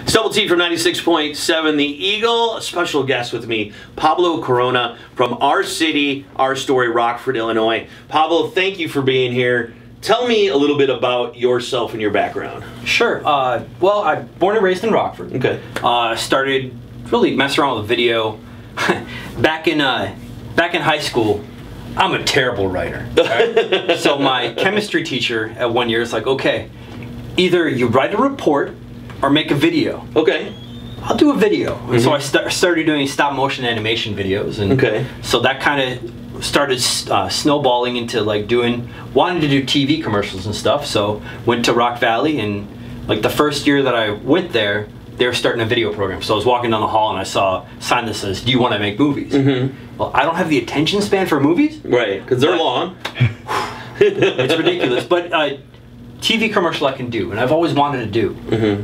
Double T from 96.7 The Eagle. A special guest with me, Pablo Korona from our city, our story, Rockford, Illinois. Pablo, thank you for being here. Tell me a little bit about yourself and your background. Sure. Well, I'm born and raised in Rockford. Okay. Started really messing around with video back in high school. I'm a terrible writer. Right? So my chemistry teacher at 1 year is like, okay, either you write a report or make a video. Okay. I'll do a video. And so I started doing stop motion animation videos, and so that kind of started snowballing into like wanting to do TV commercials and stuff. So went to Rock Valley, and like the first year that I went there, they were starting a video program. So I was walking down the hall and I saw a sign that says, "Do you want to make movies?" Well, I don't have the attention span for movies. Right, because they're long. It's ridiculous, but TV commercial I can do, and I've always wanted to do.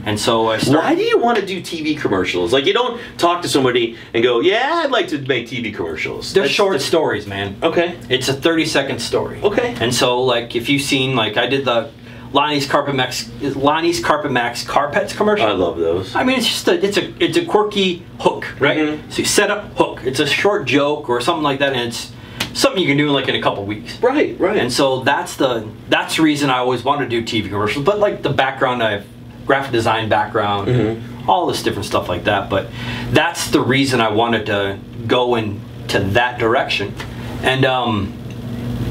And so I started. Why do you want to do TV commercials? Like, you don't talk to somebody and go, "Yeah, I'd like to make TV commercials." They're short stories, man. Okay. It's a 30-second story. Okay. And so, like, if you've seen, like, I did the Lonnie's Carpet Max Carpets commercial. I love those. I mean, it's just it's a quirky hook, right? So you set up hook. It's a short joke or something like that, and it's something you can do like in a couple weeks. Right, right. And so that's the reason I always wanted to do TV commercials. But like the background, I have graphic design background, and all this different stuff like that. But that's the reason I wanted to go into that direction. And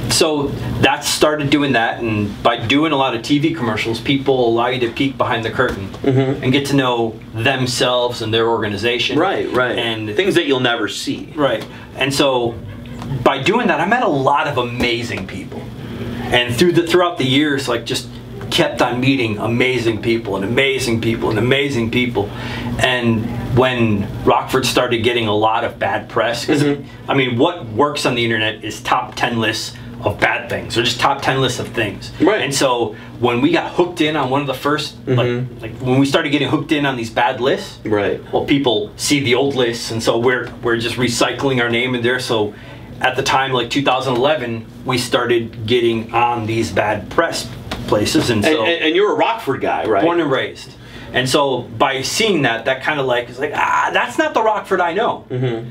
so that started doing that, and by doing a lot of TV commercials, people allow you to peek behind the curtain and get to know themselves and their organization. Right, right. And things that you'll never see. Right. And so by doing that, I met a lot of amazing people, and throughout the years, like, just kept on meeting amazing people and amazing people and amazing people. And when Rockford started getting a lot of bad press, 'cause, I mean, what works on the internet is top 10 lists of bad things, or just top 10 lists of things. Right. And so when we got hooked in on one of the first, like when we started getting hooked in on these bad lists, right? Well, people see the old lists, and so we're just recycling our name in there. So at the time, like 2011, we started getting on these bad press places, and so and you're a Rockford guy, right? Born and raised. And so by seeing that, kind of like, it's like, that's not the Rockford I know.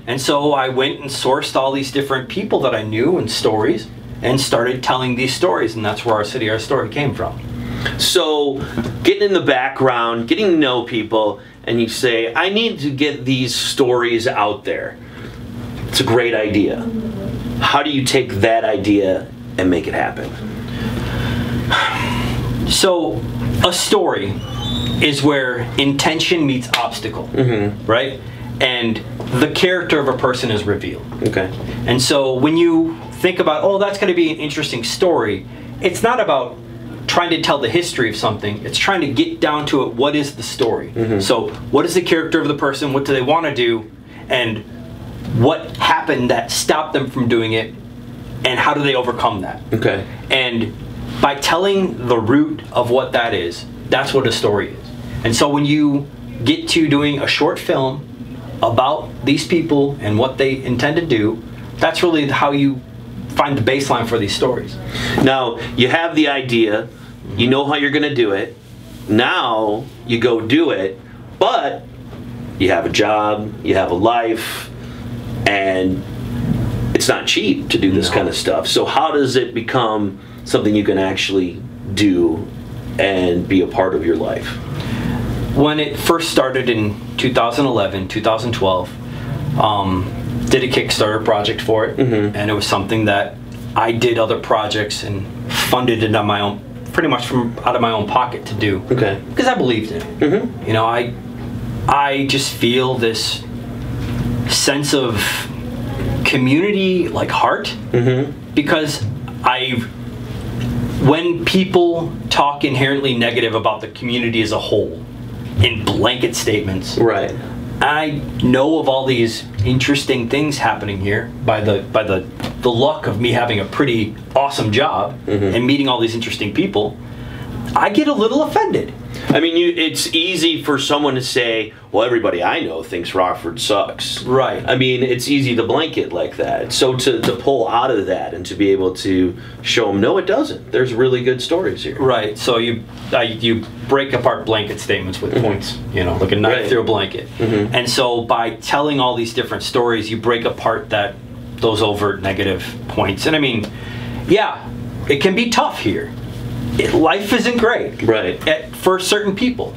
And so I went and sourced all these different people that I knew and stories, and started telling these stories, and that's where our city, our story came from. So getting in the background, getting to know people, and you say, I need to get these stories out there. It's a great idea. How do you take that idea and make it happen? So a story is where intention meets obstacle, right? And the character of a person is revealed. Okay. And so when you think about, oh, that's going to be an interesting story, it's not about trying to tell the history of something. It's trying to get down to it. What is the story? So what is the character of the person? What do they want to do? And what happened that stopped them from doing it? And how do they overcome that? Okay. And by telling the root of what that is, that's what a story is. And so when you get to doing a short film about these people and what they intend to do, that's really how you find the baseline for these stories. Now, you have the idea, you know how you're going to do it, now you go do it, but you have a job, you have a life, and it's not cheap to do this kind of stuff. So how does it become something you can actually do and be a part of your life? When it first started in 2011, 2012, did a Kickstarter project for it, and it was something that I did other projects and funded it on my own, pretty much out of my own pocket to do. Okay. Because I believed in it. You know, I just feel this sense of community, like heart, because when people talk inherently negative about the community as a whole in blanket statements, right? I know of all these interesting things happening here by the luck of me having a pretty awesome job and meeting all these interesting people. I get a little offended. I mean, it's easy for someone to say, well, everybody I know thinks Rockford sucks. Right. I mean, it's easy to blanket like that. So to pull out of that and to be able to show them, no, it doesn't. There's really good stories here. Right. So you break apart blanket statements with points, you know, like a knife through a blanket. And so by telling all these different stories, you break apart those overt negative points. And I mean, yeah, it can be tough here. Life isn't great, for certain people,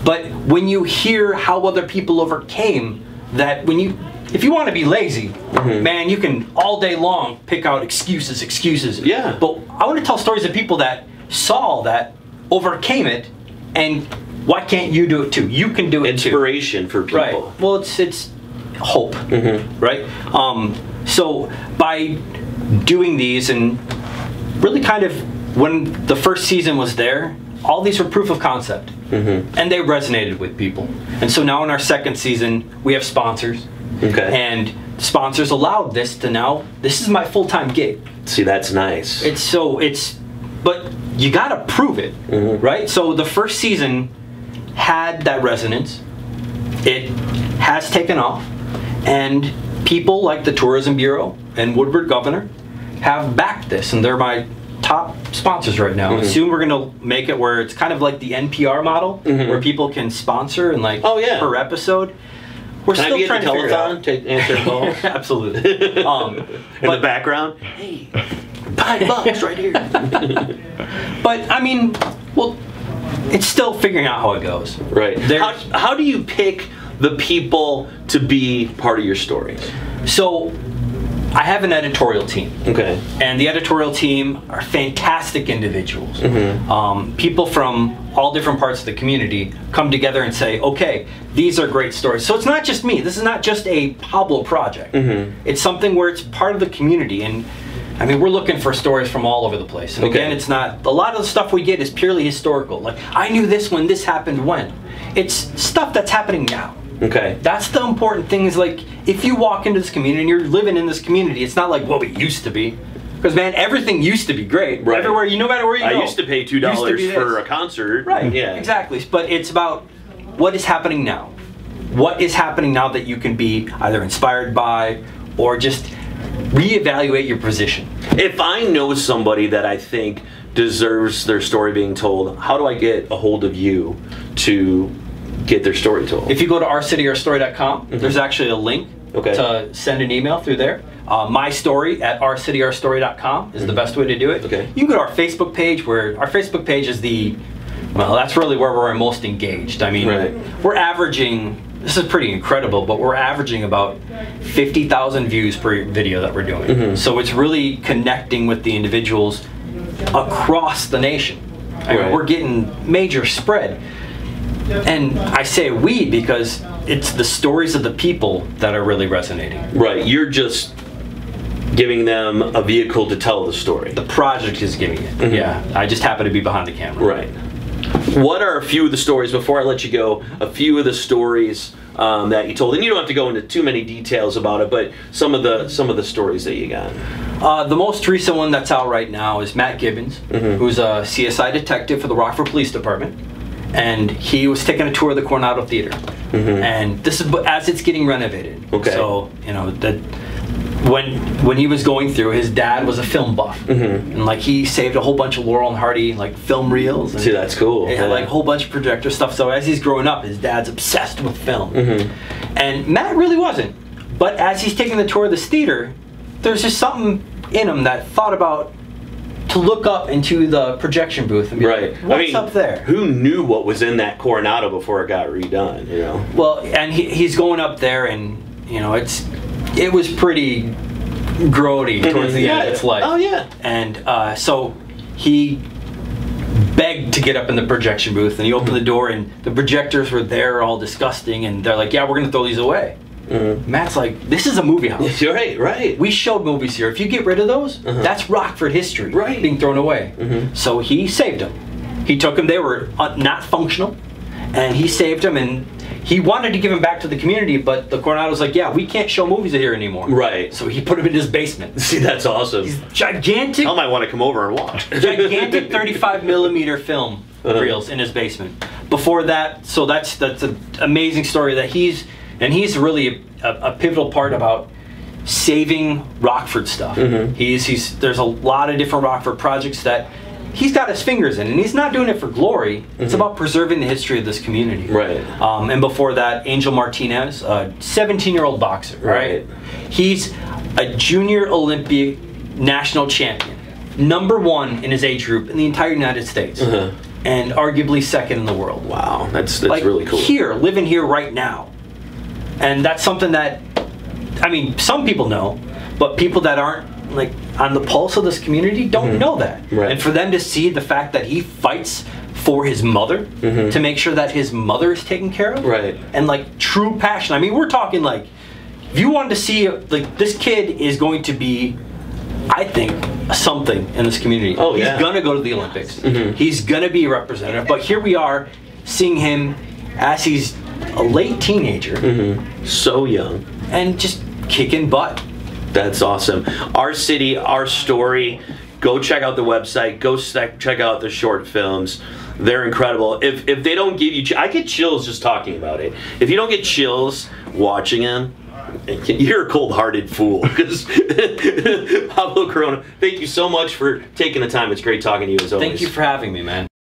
but when you hear how other people overcame that, if you want to be lazy, man, you can all day long pick out excuses. Yeah. But I want to tell stories of people that saw that, overcame it, and why can't you do it too? You can do it too. Inspiration for people. Right. Well, it's hope, right? So by doing these and really kind of, when the first season was there, all these were proof of concept, and they resonated with people. And so now in our second season, we have sponsors, and sponsors allowed this to now. This is my full-time gig. See, that's nice. But you gotta prove it, right? So the first season had that resonance. It has taken off, and people like the Tourism Bureau and Woodward Governor have backed this, and they're my top sponsors right now. Soon we're gonna make it where it's kind of like the NPR model, where people can sponsor and per episode. We're still trying to figure it out. To answer calls? Absolutely. In the background, hey, $5 right here. But I mean, well, it's still figuring out how it goes. Right. How do you pick the people to be part of your stories? So I have an editorial team. Okay. And the editorial team are fantastic individuals. People from all different parts of the community come together and say, okay, these are great stories. So it's not just me. This is not just a Pablo project. It's something where it's part of the community. And I mean, we're looking for stories from all over the place. And again, it's not, a lot of the stuff we get is purely historical. Like, I knew this when this happened when. It's stuff that's happening now. Okay. That's the important thing, is like, if you walk into this community and you're living in this community, it's not like what it used to be. Because, man, everything used to be great. Right. Everywhere, no matter where you go. I used to pay $2 for a concert. Right, yeah. Exactly. But it's about what is happening now. What is happening now that you can be either inspired by or just reevaluate your position. If I know somebody that I think deserves their story being told, how do I get a hold of you to get their story told? If you go to ourcityourstory.com, there's actually a link to send an email through there. My story at ourcityourstory.com is the best way to do it. Okay. You can go to our Facebook page, where our Facebook page is that's really where we're most engaged. I mean, we're averaging, this is pretty incredible, but we're averaging about 50,000 views per video that we're doing. So it's really connecting with the individuals across the nation. I mean, we're getting major spread. And I say we because it's the stories of the people that are really resonating. Right, you're just giving them a vehicle to tell the story. The project is giving it. Yeah, I just happen to be behind the camera. Right. What are a few of the stories, before I let you go, a few of the stories that you told? And you don't have to go into too many details about it, but some of the stories that you got. The most recent one that's out right now is Matt Gibbons, who's a CSI detective for the Rockford Police Department. And he was taking a tour of the Coronado Theater, and this is as it's getting renovated. Okay. So when he was going through, his dad was a film buff, and like he saved a whole bunch of Laurel and Hardy like film reels. And see, that's cool. It had like a whole bunch of projector stuff. So as he's growing up, his dad's obsessed with film, and Matt really wasn't. But as he's taking the tour of this theater, there's just something in him that thought about to look up into the projection booth and be like, what's up there? Who knew what was in that Coronado before it got redone, you know? Well, and he's going up there, and, you know, it was pretty grody towards the end of its life. Oh, yeah. And so he begged to get up in the projection booth, and he opened the door, and the projectors were there all disgusting, and they're like, yeah, we're going to throw these away. Matt's like, this is a movie house. Right. We showed movies here. If you get rid of those, that's Rockford history being thrown away. So he saved them. He took them. They were not functional, and he saved them. And he wanted to give them back to the community, but the Coronado's like, yeah, we can't show movies here anymore. Right. So he put them in his basement. See, that's awesome. He's gigantic. I might want to come over and watch. Gigantic 35mm film reels in his basement. Before that, so that's an amazing story that he's really a pivotal part about saving Rockford stuff. There's a lot of different Rockford projects that he's got his fingers in, and he's not doing it for glory. It's about preserving the history of this community. Right. And before that, Angel Martinez, a 17-year-old boxer. Right. He's a junior Olympic national champion, #1 in his age group in the entire United States, and arguably 2nd in the world. Wow, that's like, really cool. Here, living here right now, and that's something that, I mean, some people know, but people that aren't like on the pulse of this community don't know that. Right. And for them to see the fact that he fights for his mother to make sure that his mother is taken care of, and like true passion. I mean, we're talking like, if you wanted to see, like, this kid is going to be, I think, something in this community. Oh, he's gonna go to the Olympics. He's gonna be a representative. But here we are, seeing him as he's a late teenager, so young, and just kicking butt. That's awesome. Our city, our story. Go check out the website. Go check out the short films. They're incredible. If they don't give you, I get chills just talking about it. If you don't get chills watching them, you're a cold-hearted fool. Because Pablo Korona, thank you so much for taking the time. It's great talking to you as always. Thank you for having me, man.